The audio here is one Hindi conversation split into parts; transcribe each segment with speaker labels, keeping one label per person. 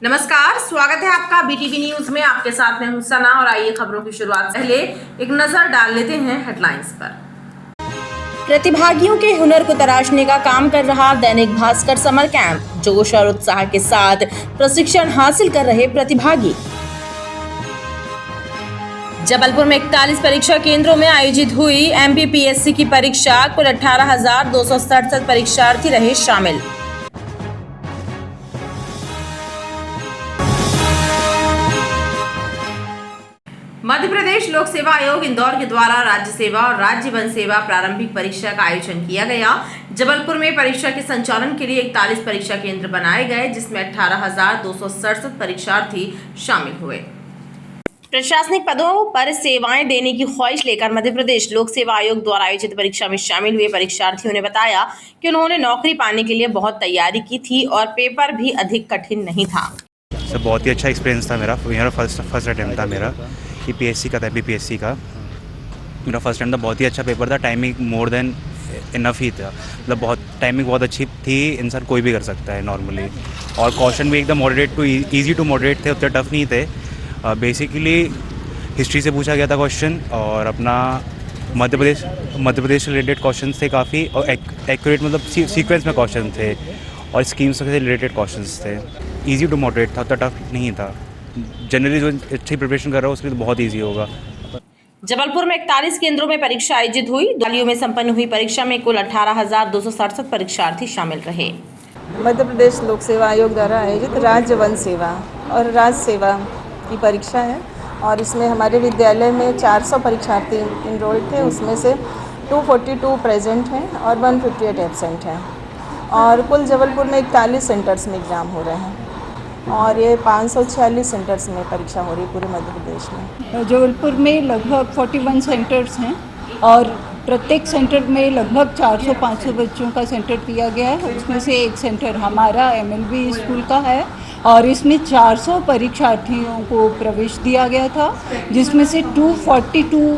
Speaker 1: नमस्कार, स्वागत है आपका बीटीवी न्यूज में। आपके साथ मैं हूं सना और आइए खबरों की शुरुआत पहले एक नजर डाल लेते हैं हेडलाइंस पर।
Speaker 2: प्रतिभागियों के हुनर को तराशने का काम कर रहा दैनिक भास्कर समर कैंप, जोश और उत्साह के साथ प्रशिक्षण हासिल कर रहे प्रतिभागी। जबलपुर में 41 परीक्षा केंद्रों में आयोजित हुई एमपीपीएससी की परीक्षा, कुल 18,267 परीक्षार्थी रहे शामिल।
Speaker 1: मध्य प्रदेश लोक सेवा आयोग इंदौर के द्वारा राज्य सेवा और राज्य वन सेवा प्रारंभिक परीक्षा का आयोजन किया गया। जबलपुर में परीक्षा के संचालन के लिए 41 परीक्षा केंद्र बनाए गए, जिसमें 18,267 परीक्षार्थी शामिल हुए। प्रशासनिक पदों पर सेवाएं देने की ख्वाहिश लेकर मध्य प्रदेश लोक सेवा आयोग द्वारा आयोजित परीक्षा में शामिल हुए परीक्षार्थियों ने बताया कि उन्होंने नौकरी पाने के लिए बहुत तैयारी की थी और पेपर भी अधिक कठिन नहीं था।
Speaker 3: सर बहुत ही अच्छा एक्सपीरियंस था मेरा। फर्स्ट अटैम्प्ट था मेरा कि पीएससी का था, बीपीएससी का मेरा फर्स्ट टाइम था। बहुत ही अच्छा पेपर था, टाइमिंग मोर देन इनफ ही था, मतलब बहुत टाइमिंग बहुत अच्छी थी। इंसान कोई भी कर सकता है नॉर्मली, और क्वेश्चन भी एकदम moderate to easy to moderate थे, उतने टफ नहीं थे। बेसिकली हिस्ट्री से पूछा गया था क्वेश्चन, और अपना मध्य प्रदेश से रिलेटेड क्वेश्चन थे काफ़ी, और एक्यूरेट मतलब सीक्वेंस में क्वेश्चन थे, और स्कीम्स से रिलेटेड क्वेश्चंस थे। इजी टू मॉडरेट था, उतना टफ नहीं था। जनरली जो अच्छी प्रिपरेशन कर रहा हो उसके लिए तो बहुत इजी होगा।
Speaker 2: जबलपुर में 41 केंद्रों में परीक्षा आयोजित हुई। दिल्ली में संपन्न हुई परीक्षा में कुल 18,267 परीक्षार्थी शामिल रहे।
Speaker 4: मध्य प्रदेश लोक सेवा आयोग द्वारा आयोजित राज्य वन सेवा और राज्य सेवा की परीक्षा है, और इसमें हमारे विद्यालय में 400 परीक्षार्थी इनरोल्ड थे। उसमें से 242 प्रेजेंट हैं और 158 एब्सेंट हैं, और कुल जबलपुर में 41 सेंटर्स में एग्ज़ाम हो रहे हैं, और ये 546 सेंटर्स में परीक्षा हो रही है पूरे मध्य प्रदेश में।
Speaker 5: जबलपुर में लगभग 41 सेंटर्स हैं, और प्रत्येक सेंटर में लगभग 400-500 बच्चों का सेंटर दिया गया है। उसमें से एक सेंटर हमारा एमएलबी स्कूल का है, और इसमें 400 परीक्षार्थियों को प्रवेश दिया गया था, जिसमें से 242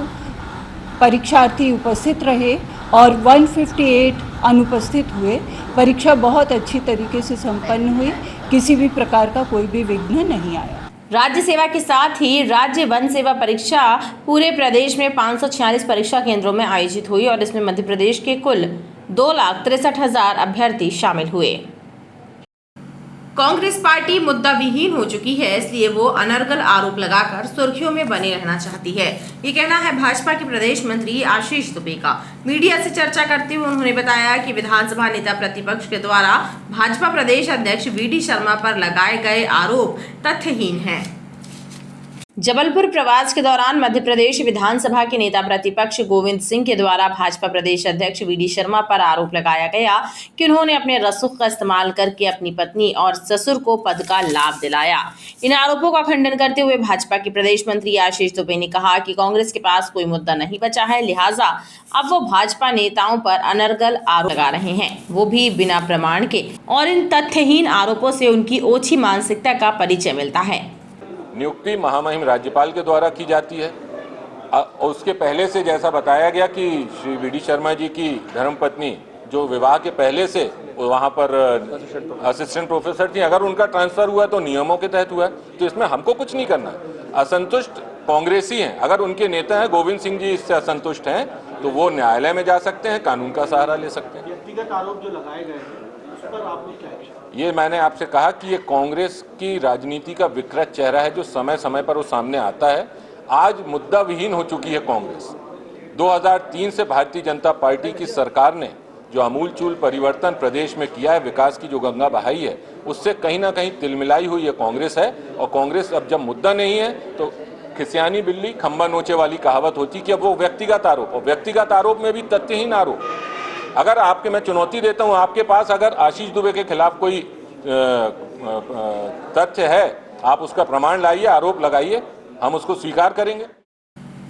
Speaker 5: परीक्षार्थी उपस्थित रहे और 158 अनुपस्थित हुए। परीक्षा बहुत अच्छी तरीके से संपन्न हुई, किसी भी प्रकार का कोई भी विघ्न नहीं आया।
Speaker 2: राज्य सेवा के साथ ही राज्य वन सेवा परीक्षा पूरे प्रदेश में 546 परीक्षा केंद्रों में आयोजित हुई, और इसमें मध्य प्रदेश के कुल 2,63,000 अभ्यर्थी शामिल हुए।
Speaker 1: कांग्रेस पार्टी मुद्दा विहीन हो चुकी है, इसलिए वो अनर्गल आरोप लगाकर सुर्खियों में बने रहना चाहती है। ये कहना है भाजपा के प्रदेश मंत्री आशीष दुबे का। मीडिया से चर्चा करते हुए उन्होंने बताया कि विधानसभा नेता प्रतिपक्ष के द्वारा भाजपा प्रदेश अध्यक्ष वीडी शर्मा पर लगाए गए आरोप तथ्यहीन हैं। जबलपुर प्रवास के दौरान मध्य प्रदेश विधानसभा के नेता प्रतिपक्ष गोविंद सिंह के द्वारा भाजपा प्रदेश अध्यक्ष वीडी शर्मा पर आरोप लगाया गया कि उन्होंने अपने रसूख का इस्तेमाल करके अपनी पत्नी और ससुर को पद का लाभ दिलाया। इन आरोपों का खंडन करते हुए भाजपा के प्रदेश मंत्री आशीष दुबे ने कहा कि कांग्रेस के पास कोई मुद्दा नहीं बचा है, लिहाजा अब वो भाजपा नेताओं पर अनर्गल आरोप लगा रहे हैं, वो भी बिना प्रमाण के, और इन तथ्यहीन आरोपों से उनकी ओछी मानसिकता का परिचय मिलता है।
Speaker 6: नियुक्ति महामहिम राज्यपाल के द्वारा की जाती है। उसके पहले से जैसा बताया गया कि श्री वीडी शर्मा जी की धर्मपत्नी जो विवाह के पहले से वहाँ पर असिस्टेंट प्रोफेसर थी, अगर उनका ट्रांसफर हुआ तो नियमों के तहत हुआ, तो इसमें हमको कुछ नहीं करना है। असंतुष्ट कांग्रेसी हैं, अगर उनके नेता हैं गोविंद सिंह जी इससे असंतुष्ट हैं तो वो न्यायालय में जा सकते हैं, कानून का सहारा ले सकते हैं।
Speaker 7: व्यक्तिगत आरोप जो लगाए गए हैं उस पर आप लोग क्या एक्शन?
Speaker 6: ये मैंने आपसे कहा कि ये कांग्रेस की राजनीति का विकृत चेहरा है, जो समय समय पर वो सामने आता है। आज मुद्दा विहीन हो चुकी है कांग्रेस। 2003 से भारतीय जनता पार्टी की सरकार ने जो अमूलचूल परिवर्तन प्रदेश में किया है, विकास की जो गंगा बहाई है, उससे कहीं ना कहीं तिलमिलाई हुई ये कांग्रेस है। और कांग्रेस अब जब मुद्दा नहीं है तो खिसियानी बिल्ली खंबा नोचे वाली कहावत होती कि अब वो व्यक्तिगत आरोप, और व्यक्तिगत आरोप में भी तथ्यहीन आरोप। अगर आपके, मैं चुनौती देता हूं, आपके पास अगर आशीष दुबे के खिलाफ कोई तथ्य है, आप उसका प्रमाण लाइए, आरोप लगाइए, हम उसको स्वीकार करेंगे।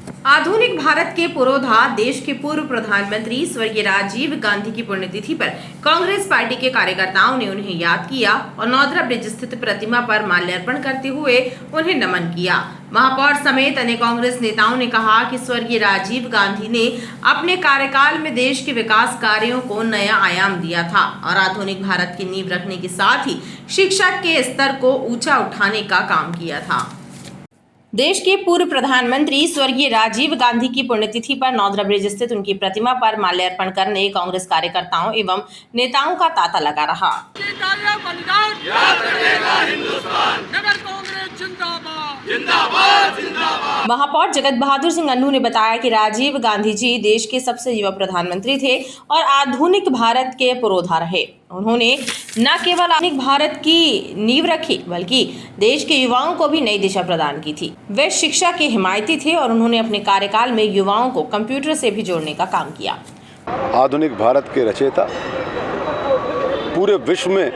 Speaker 1: आधुनिक भारत के पुरोधा देश के पूर्व प्रधानमंत्री स्वर्गीय राजीव गांधी की पुण्यतिथि पर कांग्रेस पार्टी के कार्यकर्ताओं ने उन्हें याद किया और नौदरा ब्रिज स्थित प्रतिमा पर माल्यार्पण करते हुए उन्हें नमन किया। महापौर समेत अन्य कांग्रेस नेताओं ने कहा कि स्वर्गीय राजीव गांधी ने अपने कार्यकाल में देश के विकास कार्यों को नया आयाम दिया था और आधुनिक भारत की नींव रखने के साथ ही शिक्षा के स्तर को ऊंचा उठाने का काम किया था।
Speaker 2: देश के पूर्व प्रधानमंत्री स्वर्गीय राजीव गांधी की पुण्यतिथि पर नौदरा ब्रिज स्थित उनकी प्रतिमा पर माल्यार्पण करने कांग्रेस कार्यकर्ताओं एवं नेताओं का तांता लगा रहा। महापौर जगत बहादुर सिंह अन्नू ने बताया कि राजीव गांधी जी देश के सबसे युवा प्रधानमंत्री थे और आधुनिक भारत के पुरोधा रहे। उन्होंने न केवल आधुनिक भारत की नींव रखी बल्कि देश के युवाओं को भी नई दिशा प्रदान की थी। वे शिक्षा के हिमायती थे और उन्होंने अपने कार्यकाल में युवाओं को कंप्यूटर से भी जोड़ने का काम किया।
Speaker 8: आधुनिक भारत के रचयिता, पूरे विश्व में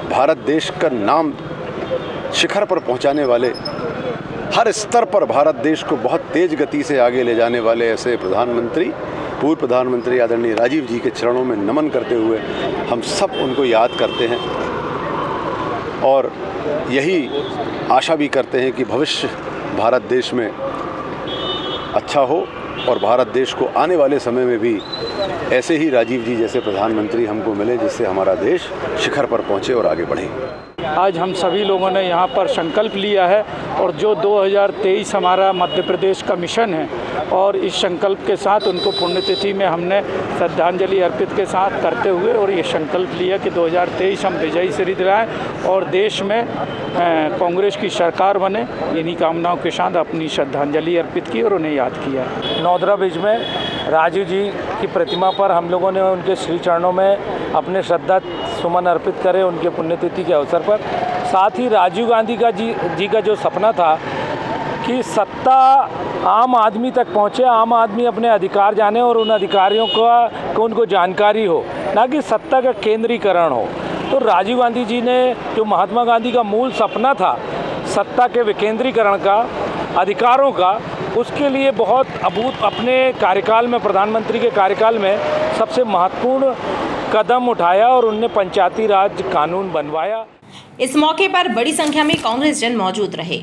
Speaker 8: भारत देश का नाम शिखर पर पहुंचाने वाले, हर स्तर पर भारत देश को बहुत तेज गति से आगे ले जाने वाले ऐसे प्रधानमंत्री, पूर्व प्रधानमंत्री आदरणीय राजीव जी के चरणों में नमन करते हुए हम सब उनको याद करते हैं और यही आशा भी करते हैं कि भविष्य भारत देश में अच्छा हो और भारत देश को आने वाले समय में भी ऐसे ही राजीव जी जैसे प्रधानमंत्री हमको मिले जिससे हमारा देश शिखर पर पहुंचे और आगे बढ़े।
Speaker 9: आज हम सभी लोगों ने यहाँ पर संकल्प लिया है और जो 2023 हमारा मध्य प्रदेश का मिशन है और इस संकल्प के साथ उनको पुण्यतिथि में हमने श्रद्धांजलि अर्पित के साथ करते हुए और ये संकल्प लिया कि 2023 हम विजयी श्री दिलाएं और देश में कांग्रेस की सरकार बने। इन्हीं कामनाओं के साथ अपनी श्रद्धांजलि अर्पित की और उन्हें याद किया। नौदरा ब्रिज में राजीव जी की प्रतिमा पर हम लोगों ने उनके श्री चरणों में अपने श्रद्धा सुमन अर्पित करे उनके पुण्यतिथि के अवसर पर। साथ ही राजीव गांधी जी का जो सपना था कि सत्ता आम आदमी तक पहुंचे, आम आदमी अपने अधिकार जाने और उन अधिकारियों को उनको जानकारी हो, ना कि सत्ता का केंद्रीकरण हो। तो राजीव गांधी जी ने जो महात्मा गांधी का मूल सपना था सत्ता के विकेंद्रीकरण का, अधिकारों का, उसके लिए बहुत अपने कार्यकाल में, प्रधानमंत्री के कार्यकाल में सबसे महत्वपूर्ण कदम उठाया और उनने पंचायती राज कानून बनवाया।
Speaker 2: इस मौके पर बड़ी संख्या में कांग्रेस जन मौजूद रहे।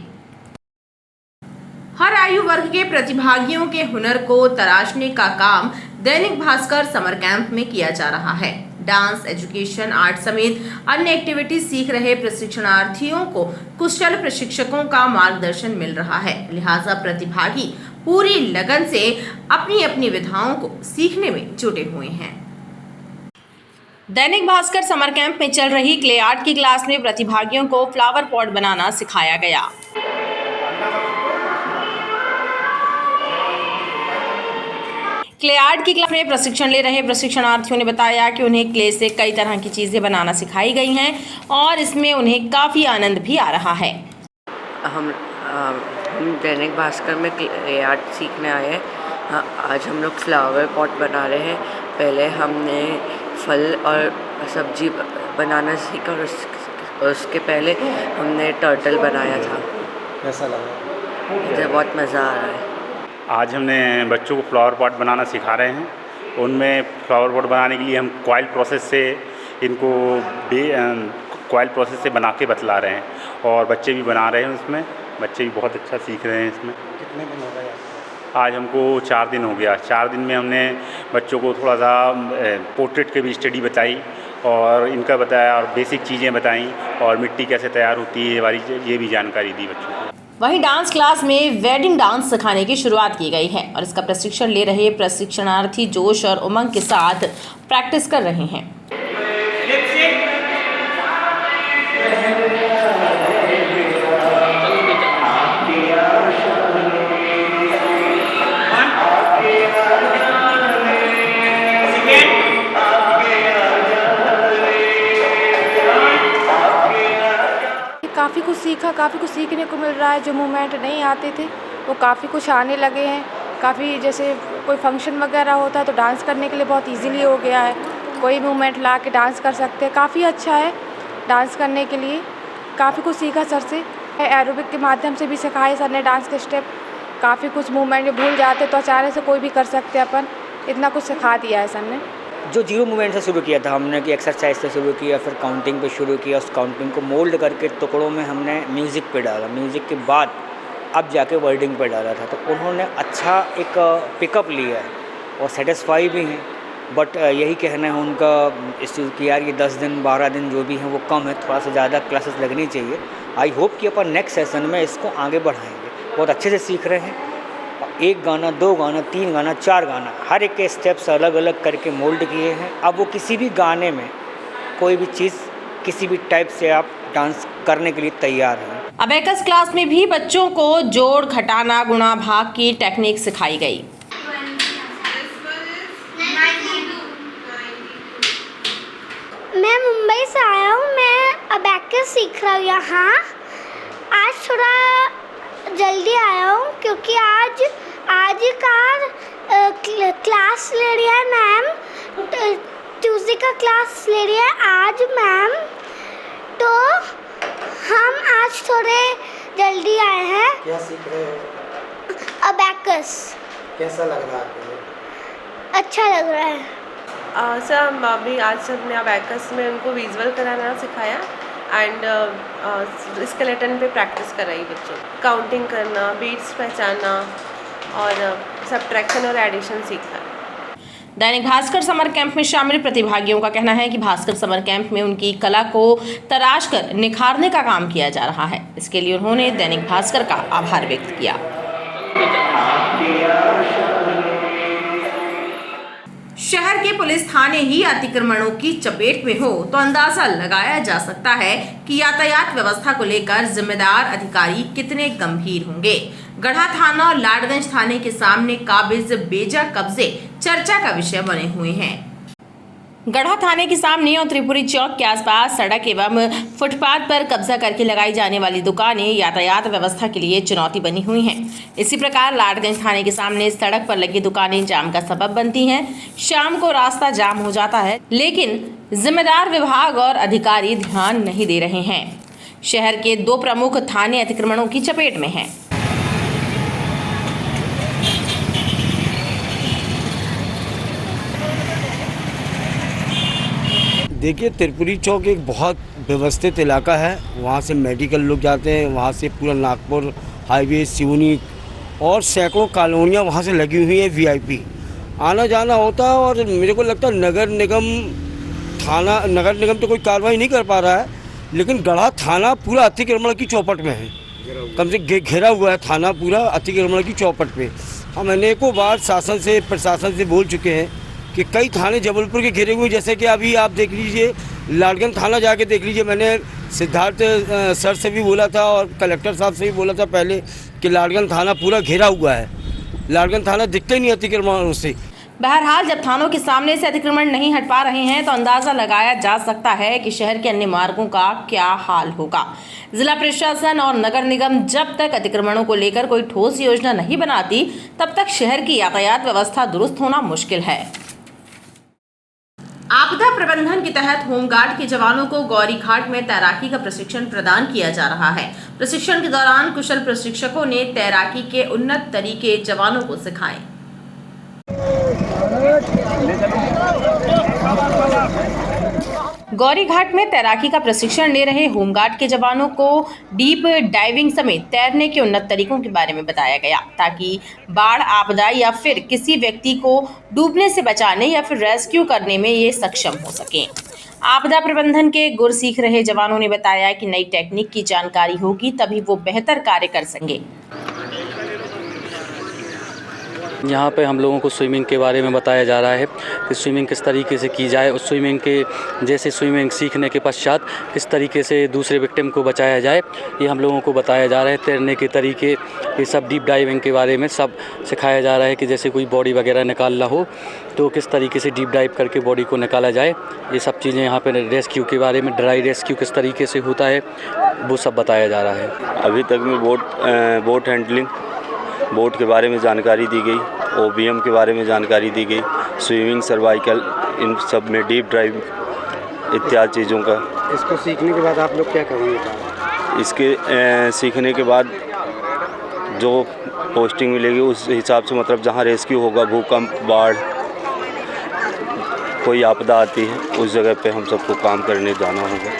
Speaker 1: हर आयु वर्ग के प्रतिभागियों के हुनर को तराशने का काम दैनिक भास्कर समर कैंप में किया जा रहा है। डांस, एजुकेशन, आर्ट समेत अन्य एक्टिविटी सीख रहे प्रशिक्षणार्थियों को कुशल प्रशिक्षकों का मार्गदर्शन मिल रहा है। लिहाजा प्रतिभागी पूरी लगन से अपनी अपनी विधाओं को सीखने में जुटे हुए हैं।
Speaker 2: दैनिक भास्कर समर कैंप में चल रही क्ले आर्ट की क्लास में प्रतिभागियों को फ्लावर पॉट बनाना सिखाया गया। क्ले आर्ट की क्लास में प्रशिक्षण ले रहे प्रशिक्षणार्थियों ने बताया कि उन्हें क्ले से कई तरह की चीज़ें बनाना सिखाई गई हैं और इसमें उन्हें काफ़ी आनंद भी आ रहा है।
Speaker 10: हम दैनिक भास्कर में क्ले आर्ट सीखने आए हैं। आज हम लोग फ्लावर पॉट बना रहे हैं। पहले हमने फल और सब्जी बनाना सीखा और उसके पहले हमने टर्टल बनाया था।
Speaker 7: कैसा लगा?
Speaker 10: मुझे बहुत मज़ा आ रहा है।
Speaker 3: आज हमने बच्चों को फ्लावर पॉट बनाना सिखा रहे हैं। उनमें फ्लावर पॉट बनाने के लिए हम कॉइल प्रोसेस से इनको कॉइल प्रोसेस से बना के बतला रहे हैं और बच्चे भी बना रहे हैं। उसमें बच्चे भी बहुत अच्छा सीख रहे हैं। इसमें
Speaker 7: कितने दिन हो गए?
Speaker 3: आज हमको 4 दिन हो गया। 4 दिन में हमने बच्चों को थोड़ा सा पोर्ट्रेट की भी स्टडी बताई और इनका बताया और बेसिक चीज़ें बताई और मिट्टी कैसे तैयार होती है ये भी जानकारी दी बच्चों को।
Speaker 2: वहीं डांस क्लास में वेडिंग डांस सिखाने की शुरुआत की गई है और इसका प्रशिक्षण ले रहे प्रशिक्षणार्थी जोश और उमंग के साथ प्रैक्टिस कर रहे हैं।
Speaker 11: काफ़ी कुछ सीखा, काफ़ी कुछ सीखने को मिल रहा है। जो मूवमेंट नहीं आते थे वो काफ़ी कुछ आने लगे हैं। काफ़ी जैसे कोई फंक्शन वगैरह होता है तो डांस करने के लिए बहुत इजीली हो गया है। कोई मूवमेंट ला के डांस कर सकते हैं। काफ़ी अच्छा है डांस करने के लिए। काफ़ी कुछ सीखा सर से। एरोबिक के माध्यम से भी सिखाए सर ने डांस के स्टेप। काफ़ी कुछ मूवमेंट में भूल जाते तो अचानक से कोई भी कर सकते अपन, इतना कुछ सिखा दिया है सर ने।
Speaker 12: जो जीरो मूवमेंट से शुरू किया था हमने कि एक्सरसाइज से शुरू किया, फिर काउंटिंग पे शुरू किया, उस काउंटिंग को मोल्ड करके टुकड़ों में हमने म्यूज़िक पे डाला, म्यूज़िक के बाद अब जाके वर्डिंग पे डाला था। तो उन्होंने अच्छा एक पिकअप लिया है और सेटिस्फाई भी हैं। बट यही कहना है उनका इस चीज़ की यार ये 10 दिन 12 दिन जो भी हैं वो कम है, थोड़ा सा ज़्यादा क्लासेस लगनी चाहिए। आई होप कि अपन नेक्स्ट सेशन में इसको आगे बढ़ाएंगे। बहुत अच्छे से सीख रहे हैं, 1 गाना 2 गाना 3 गाना 4 गाना हर एक के स्टेप्स अलग अलग करके मोल्ड किए हैं। अब वो किसी भी गाने में कोई भी चीज़ किसी भी टाइप से आप डांस करने के लिए तैयार हैं।
Speaker 2: अबेकस क्लास में भी बच्चों को जोड़ घटाना गुणा भाग की टेक्निक सिखाई गई।
Speaker 13: मैं मुंबई से आया हूँ, मैं अबेकस सीख रहा हूँ यहाँ। आज थोड़ा जल्दी आया हूँ क्योंकि आज का क्लास ले रही है मैम, ट्यूसडे का क्लास ले रही है आज मैम, तो हम आज थोड़े जल्दी आए हैं।
Speaker 14: क्या सीख रहे हो?
Speaker 13: अबेकस।
Speaker 14: कैसा लग रहा है?
Speaker 13: अच्छा लग रहा है।
Speaker 15: सर अभी आज सर ने अबेकस में उनको विजुअल कराना सिखाया एंड स्केलेटन पे प्रैक्टिस कराई बच्चों, काउंटिंग करना, बीट्स पहचानना और सबट्रैक्शन और एडिशन सीखा।
Speaker 2: दैनिक भास्कर समर कैंप में शामिल प्रतिभागियों का कहना है कि भास्कर समर कैंप में उनकी कला को तराश कर निखारने का काम किया जा रहा है। इसके लिए उन्होंने दैनिक भास्कर का आभार व्यक्त किया।
Speaker 1: शहर के पुलिस थाने ही अतिक्रमणों की चपेट में हो तो अंदाजा लगाया जा सकता है कि यातायात व्यवस्था को लेकर जिम्मेदार अधिकारी कितने गंभीर होंगे। गढ़ा थाना और लाडगंज थाने के सामने काबिज बेजा कब्जे चर्चा का विषय बने हुए हैं।
Speaker 2: गढ़ा थाने के सामने और त्रिपुरी चौक के आसपास सड़क एवं फुटपाथ पर कब्जा करके लगाई जाने वाली दुकानें यातायात व्यवस्था के लिए चुनौती बनी हुई हैं। इसी प्रकार लाडगंज थाने के सामने सड़क पर लगी दुकानें जाम का सबब बनती हैं। शाम को रास्ता जाम हो जाता है, लेकिन जिम्मेदार विभाग और अधिकारी ध्यान नहीं दे रहे हैं। शहर के 2 प्रमुख थाने अतिक्रमणों की चपेट में हैं।
Speaker 16: देखिए, त्रिपुरी चौक एक बहुत व्यवस्थित इलाका है। वहाँ से मेडिकल लोग जाते हैं, वहाँ से पूरा नागपुर हाईवे, सिवनी और सैकड़ों कॉलोनियाँ वहाँ से लगी हुई हैं। वीआईपी आना जाना होता है और मेरे को लगता है नगर निगम तो कोई कार्रवाई नहीं कर पा रहा है, लेकिन गढ़ा थाना पूरा अतिक्रमण की चौपट में है। कम से घेरा हुआ है थाना पूरा अतिक्रमण की चौपट पे। हम अनेकों बार प्रशासन से बोल चुके हैं कि कई थाने जबलपुर के घिरे हुए, जैसे कि अभी आप देख लीजिए लाडगंज थाना जाके देख लीजिए। मैंने सिद्धार्थ सर से भी बोला था और कलेक्टर साहब से भी बोला था पहले कि लाडगंज थाना पूरा घिरा हुआ है। लाडगंज थाना दिखते ही नहीं अतिक्रमण से।
Speaker 2: बहरहाल जब थानों के सामने से अतिक्रमण नहीं हट पा रहे हैं तो अंदाजा लगाया जा सकता है कि शहर के अन्य मार्गों का क्या हाल होगा। जिला प्रशासन और नगर निगम जब तक अतिक्रमणों को लेकर कोई ठोस योजना नहीं बनाती, तब तक शहर की यातायात व्यवस्था दुरुस्त होना मुश्किल है।
Speaker 1: आपदा प्रबंधन के तहत होमगार्ड के जवानों को गौरीघाट में तैराकी का प्रशिक्षण प्रदान किया जा रहा है। प्रशिक्षण के दौरान कुशल प्रशिक्षकों ने तैराकी के उन्नत तरीके जवानों को सिखाए।
Speaker 2: गौरीघाट में तैराकी का प्रशिक्षण ले रहे होमगार्ड के जवानों को डीप डाइविंग समेत तैरने के उन्नत तरीकों के बारे में बताया गया, ताकि बाढ़, आपदा या फिर किसी व्यक्ति को डूबने से बचाने या फिर रेस्क्यू करने में ये सक्षम हो सकें। आपदा प्रबंधन के गुर सीख रहे जवानों ने बताया कि नई टेक्निक की जानकारी होगी तभी वो बेहतर कार्य कर सकेंगे।
Speaker 17: यहाँ पे हम लोगों को स्विमिंग के बारे में बताया जा रहा है कि स्विमिंग किस तरीके से की जाए, उस स्विमिंग के जैसे स्विमिंग सीखने के पश्चात किस तरीके से दूसरे विक्टिम को बचाया जाए, ये हम लोगों को बताया जा रहा है। तैरने के तरीके, ये सब डीप डाइविंग के बारे में सब सिखाया जा रहा है कि जैसे कोई बॉडी वगैरह निकालना हो तो किस तरीके से डीप डाइव करके बॉडी को निकाला जाए। ये सब चीज़ें यहाँ पर रेस्क्यू के बारे में, ड्राई रेस्क्यू किस तरीके से होता है, वो सब बताया जा रहा है।
Speaker 18: अभी तक में बोट हैंडलिंग, बोट के बारे में जानकारी दी गई, ओबीएम के बारे में जानकारी दी गई, स्विमिंग, सर्वाइकल, इन सब में डीप ड्राइव इत्यादि चीज़ों का।
Speaker 14: इसको सीखने के बाद आप लोग क्या करेंगे?
Speaker 18: इसके सीखने के बाद जो पोस्टिंग मिलेगी उस हिसाब से, मतलब जहाँ रेस्क्यू होगा, भूकंप, बाढ़, कोई आपदा आती है, उस जगह पे हम सबको काम करने जाना होगा।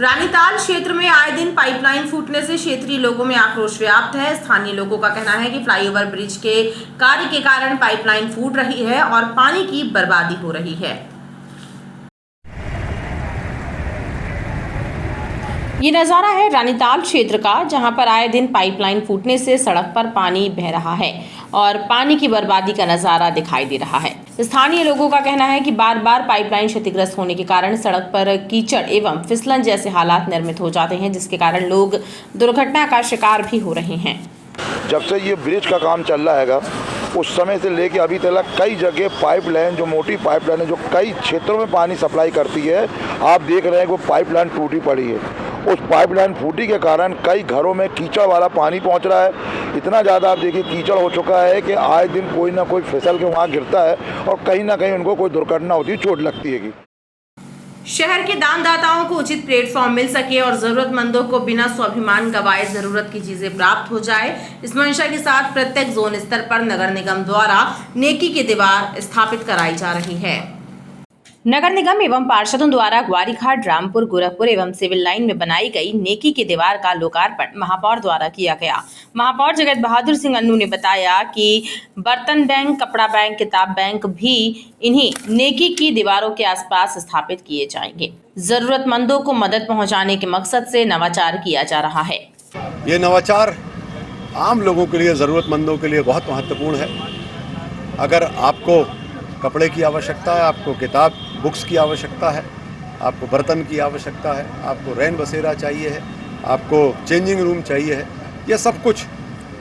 Speaker 1: रानीताल क्षेत्र में आए दिन पाइपलाइन फूटने से क्षेत्रीय लोगों में आक्रोश व्याप्त है। स्थानीय लोगों का कहना है कि फ्लाईओवर ब्रिज के कार्य के कारण पाइपलाइन फूट रही है और पानी की बर्बादी हो रही है।
Speaker 2: ये नज़ारा है रानीताल क्षेत्र का, जहां पर आए दिन पाइपलाइन फूटने से सड़क पर पानी बह रहा है और पानी की बर्बादी का नज़ारा दिखाई दे रहा है। स्थानीय लोगों का कहना है कि बार बार पाइपलाइन क्षतिग्रस्त होने के कारण सड़क पर कीचड़ एवं फिसलन जैसे हालात निर्मित हो जाते हैं, जिसके कारण लोग दुर्घटना का शिकार भी हो रहे हैं।
Speaker 19: जब से ये ब्रिज का काम चल रहा है, उस समय से लेके अभी तक कई जगह पाइपलाइन, जो मोटी पाइपलाइन है, जो कई क्षेत्रों में पानी सप्लाई करती है, आप देख रहे हैं कि वो पाइपलाइन टूटी पड़ी है। उस पाइपलाइन फूटी के कारण कई घरों में कीचड़ वाला पानी पहुंच रहा है। इतना ज़्यादा आप देखिए कीचड़ हो चुका है कि आए दिन कोई ना कोई फिसल के वहाँ गिरता है और कहीं ना कहीं उनको कोई दुर्घटना होती है, चोट लगती है।
Speaker 1: शहर के दानदाताओं को उचित प्लेटफॉर्म मिल सके और जरूरतमंदों को बिना स्वाभिमान गवाए जरूरत की चीजें प्राप्त हो जाए, इस मंशा के साथ प्रत्येक जोन स्तर पर नगर निगम द्वारा नेकी की दीवार स्थापित कराई जा रही है।
Speaker 2: नगर निगम एवं पार्षदों द्वारा ग्वारीघाट, रामपुर, गोरखपुर एवं सिविल लाइन में बनाई गई नेकी की दीवार का लोकार्पण महापौर द्वारा किया गया। महापौर जगत बहादुर सिंह अन्नू ने बताया कि बर्तन बैंक, कपड़ा बैंक, किताब बैंक भी इन्हीं नेकी की दीवारों के आसपास स्थापित किए जाएंगे। जरूरतमंदों को मदद पहुंचाने के मकसद से नवाचार किया जा रहा है।
Speaker 8: ये नवाचार आम लोगों के लिए, ज़रूरतमंदों के लिए बहुत महत्वपूर्ण है। अगर आपको कपड़े की आवश्यकता है, आपको किताब बुक्स की आवश्यकता है, आपको बर्तन की आवश्यकता है, आपको रैन बसेरा चाहिए है, आपको चेंजिंग रूम चाहिए है, ये सब कुछ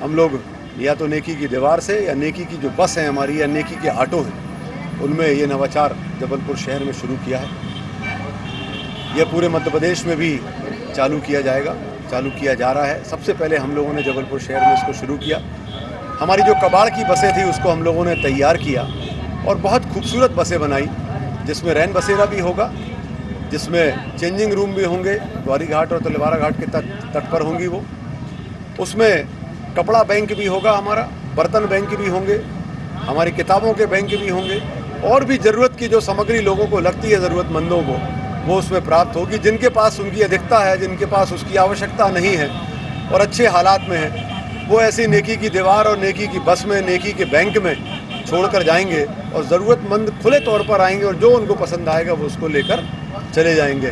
Speaker 8: हम लोग या तो नेकी की दीवार से या नेकी की जो बस है हमारी या नेकी के ऑटो हैं, उनमें ये नवाचार जबलपुर शहर में शुरू किया है। ये पूरे मध्य प्रदेश में भी चालू किया जाएगा, चालू किया जा रहा है। सबसे पहले हम लोगों ने जबलपुर शहर में इसको शुरू किया। हमारी जो कबाड़ की बसें थी उसको हम लोगों ने तैयार किया और बहुत खूबसूरत बसें बनाई, जिसमें रैन बसेरा भी होगा, जिसमें चेंजिंग रूम भी होंगे, ग्वारीघाट और तलवारा घाट के तट पर होंगी वो। उसमें कपड़ा बैंक भी होगा हमारा, बर्तन बैंक भी होंगे, हमारी किताबों के बैंक भी होंगे और भी ज़रूरत की जो सामग्री लोगों को लगती है ज़रूरतमंदों को, वो उसमें प्राप्त होगी। जिनके पास उनकी अधिकता है, जिनके पास उसकी आवश्यकता नहीं है और अच्छे हालात में है, वो ऐसी नेकी की दीवार और नेकी की बस में, नेकी के बैंक में छोड़कर जाएंगे और ज़रूरतमंद खुले तौर पर आएंगे और जो उनको पसंद आएगा वो उसको लेकर चले जाएंगे।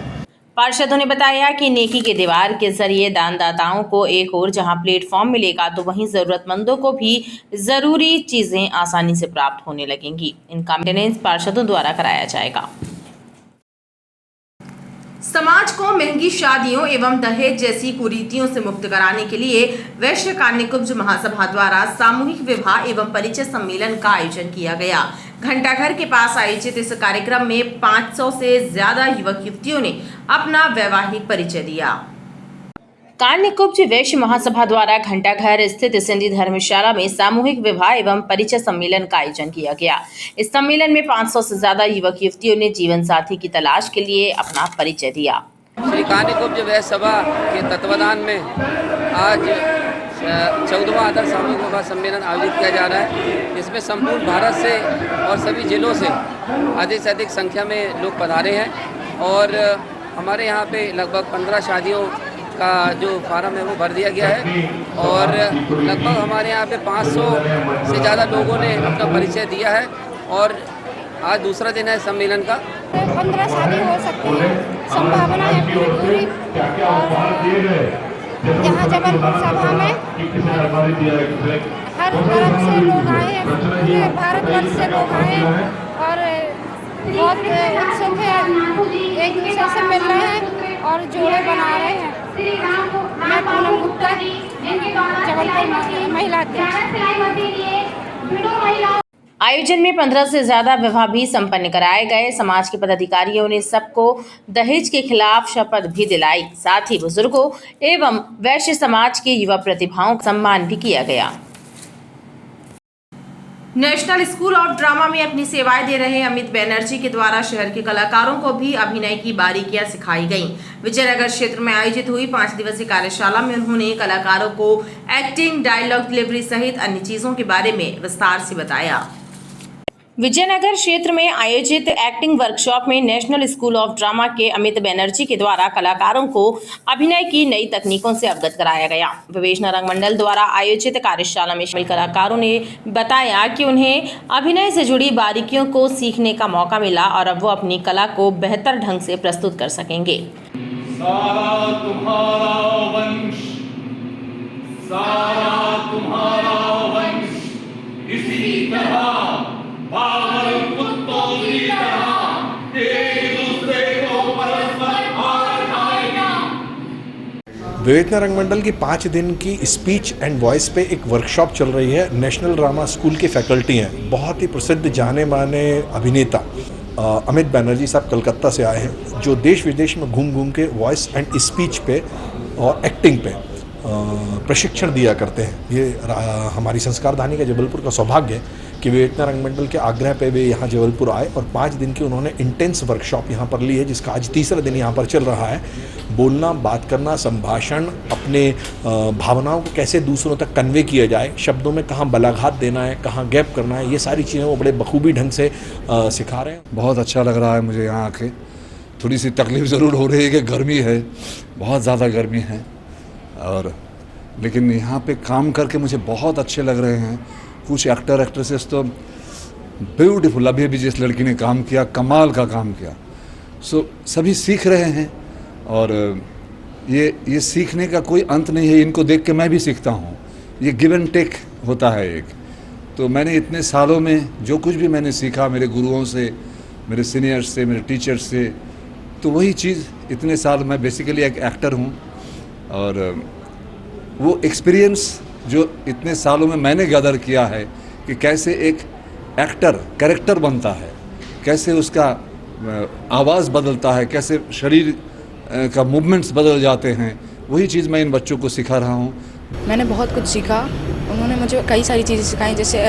Speaker 2: पार्षदों ने बताया कि नेकी के दीवार के जरिए दानदाताओं को एक और जहां प्लेटफॉर्म मिलेगा, तो वहीं जरूरतमंदों को भी जरूरी चीजें आसानी से प्राप्त होने लगेंगी। इनका मेंटेनेंस पार्षदों द्वारा कराया जाएगा।
Speaker 1: समाज को महंगी शादियों एवं दहेज जैसी कुरीतियों से मुक्त कराने के लिए वैश्य कन्याकुब्ज महासभा द्वारा सामूहिक विवाह एवं परिचय सम्मेलन का आयोजन किया गया। घंटाघर के पास आयोजित इस कार्यक्रम में 500 से ज्यादा युवक युवतियों ने अपना वैवाहिक परिचय दिया।
Speaker 2: कन्याकुब्ज वैश्य महासभा द्वारा घंटाघर स्थित सिंधी धर्मशाला में सामूहिक विवाह एवं परिचय सम्मेलन का आयोजन किया गया। इस सम्मेलन में 500 से ज्यादा युवक युवतियों ने जीवन साथी की तलाश के लिए अपना परिचय दिया।
Speaker 20: श्री कन्याकुब्ज वैश्य सभा के तत्वाधान में आज 14वां आदर्श सामूहिक विवाह सम्मेलन आयोजित किया जा रहा है, जिसमें संपूर्ण भारत से और सभी जिलों से अधिक संख्या में लोग पधारे हैं और हमारे यहाँ पे लगभग 15 शादियों का जो फार्म है वो भर दिया गया है और लगभग हमारे यहाँ पे 500 से ज़्यादा लोगों ने अपना परिचय दिया है और आज दूसरा दिन है सम्मेलन का।
Speaker 11: 15 शादी हो सकती है, संभावना है पूरी। यहाँ जबलपुर सभा में हर तरफ से लोग आए हैं, पूरे भारतवर्ष से लोग आए हैं और बहुत उत्सुक है, एक दूसरे से मिल रहे हैं और जोड़े बना रहे हैं। मैं पूनम गुप्ता, जबलपुर महिला अध्यक्ष।
Speaker 2: आयोजन में 15 से ज्यादा विवाह भी संपन्न कराए गए। समाज के पदाधिकारियों ने सबको दहेज के खिलाफ शपथ भी दिलाई। साथ ही बुजुर्गों एवं वैश्य समाज के युवा प्रतिभाओं का सम्मान भी किया गया।
Speaker 1: नेशनल स्कूल ऑफ ड्रामा में अपनी सेवाएं दे रहे अमित बनर्जी के द्वारा शहर के कलाकारों को भी अभिनय की बारीकियां सिखाई गईं। विजयनगर क्षेत्र में आयोजित हुई 5 दिवसीय कार्यशाला में उन्होंने कलाकारों को एक्टिंग, डायलॉग डिलीवरी सहित अन्य चीजों के बारे में विस्तार से बताया।
Speaker 2: विजयनगर क्षेत्र में आयोजित एक्टिंग वर्कशॉप में नेशनल स्कूल ऑफ ड्रामा के अमित बनर्जी के द्वारा कलाकारों को अभिनय की नई तकनीकों से अवगत कराया गया। विवेचना रंगमंडल द्वारा आयोजित कार्यशाला में शामिल कलाकारों ने बताया कि उन्हें अभिनय से जुड़ी बारीकियों को सीखने का मौका मिला और अब वो अपनी कला को बेहतर ढंग से प्रस्तुत कर सकेंगे।
Speaker 21: सारा तुम्हारा वंश इसी तरह पागल कुत्तों की तरह एक दूसरे को परस्पर मार खाएगा।
Speaker 22: विवेचना रंगमंडल की 5 दिन की स्पीच एंड वॉइस पे एक वर्कशॉप चल रही है। नेशनल ड्रामा स्कूल के फैकल्टी हैं, बहुत ही प्रसिद्ध जाने माने अभिनेता अमित बनर्जी साहब कलकत्ता से आए हैं, जो देश विदेश में घूम घूम के वॉइस एंड स्पीच पे और एक्टिंग पे प्रशिक्षण दिया करते हैं। ये हमारी संस्कारधानी का जबलपुर का सौभाग्य है कि विवेचना रंगमंडल के आग्रह पे वे यहाँ जबलपुर आए और 5 दिन की उन्होंने इंटेंस वर्कशॉप यहाँ पर ली है, जिसका आज 3रा दिन यहाँ पर चल रहा है। बोलना, बात करना, संभाषण, अपने भावनाओं को कैसे दूसरों तक कन्वे किया जाए, शब्दों में कहाँ बलाघात देना है, कहाँ गैप करना है, ये सारी चीज़ें वो बड़े बखूबी ढंग से सिखा रहे हैं।
Speaker 23: बहुत अच्छा लग रहा है मुझे यहाँ आके। थोड़ी सी तकलीफ ज़रूर हो रही है कि गर्मी है, बहुत ज़्यादा गर्मी है, और लेकिन यहाँ पे काम करके मुझे बहुत अच्छे लग रहे हैं। कुछ एक्टर एक्ट्रेसेस तो ब्यूटीफुल, अभी अभी जिस लड़की ने काम किया कमाल का काम किया। सभी सीख रहे हैं और ये सीखने का कोई अंत नहीं है। इनको देख के मैं भी सीखता हूँ। ये गिव एंड टेक होता है एक। तो मैंने इतने सालों में जो कुछ भी मैंने सीखा मेरे गुरुओं से, मेरे सीनियर्स से, मेरे टीचर्स से, तो वही चीज़ इतने साल, मैं बेसिकली एक एक्टर हूँ और वो एक्सपीरियंस जो इतने सालों में मैंने गैदर किया है कि कैसे एक एक्टर कैरेक्टर बनता है, कैसे उसका आवाज़ बदलता है, कैसे शरीर का मूवमेंट्स बदल जाते हैं, वही चीज़ मैं इन बच्चों को सिखा रहा हूँ।
Speaker 24: मैंने बहुत कुछ सीखा। उन्होंने मुझे कई सारी चीज़ें सिखाई, जैसे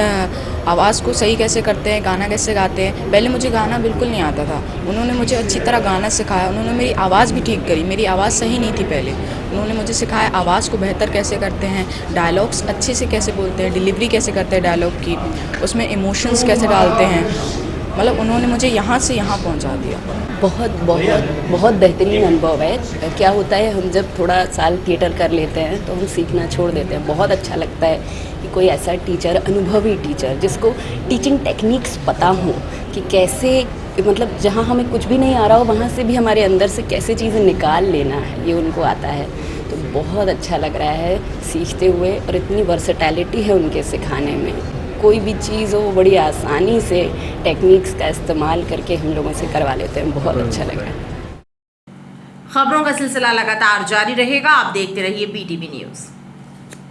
Speaker 24: आवाज़ को सही कैसे करते हैं, गाना कैसे गाते हैं। पहले मुझे गाना बिल्कुल नहीं आता था, उन्होंने मुझे अच्छी तरह गाना सिखाया। उन्होंने मेरी आवाज़ भी ठीक करी, मेरी आवाज़ सही नहीं थी पहले। उन्होंने मुझे सिखाया आवाज़ को बेहतर कैसे करते हैं, डायलॉग्स अच्छे से कैसे बोलते हैं, डिलीवरी कैसे करते हैं डायलॉग की, उसमें इमोशंस कैसे डालते हैं। मतलब उन्होंने मुझे यहाँ से यहाँ पहुँचा दिया।
Speaker 25: बहुत बेहतरीन अनुभव है। क्या होता है, हम जब थोड़ा साल थिएटर कर लेते हैं तो हम सीखना छोड़ देते हैं। बहुत अच्छा लगता है कि कोई ऐसा टीचर, अनुभवी टीचर, जिसको टीचिंग टेक्निक्स पता हो कि कैसे, मतलब जहाँ हमें कुछ भी नहीं आ रहा हो वहाँ से भी हमारे अंदर से कैसे चीज़ें निकाल लेना है, ये उनको आता है। तो बहुत अच्छा लग रहा है सीखते हुए, और इतनी वर्सेटैलिटी है उनके सिखाने में। कोई भी चीज़ हो बड़ी आसानी से टेक्निक्स का इस्तेमाल करके हम लोगों से करवा लेते हैं। बहुत अच्छा लग रहा है।
Speaker 1: खबरों का सिलसिला लगातार जारी रहेगा, आप देखते रहिए BTV न्यूज़।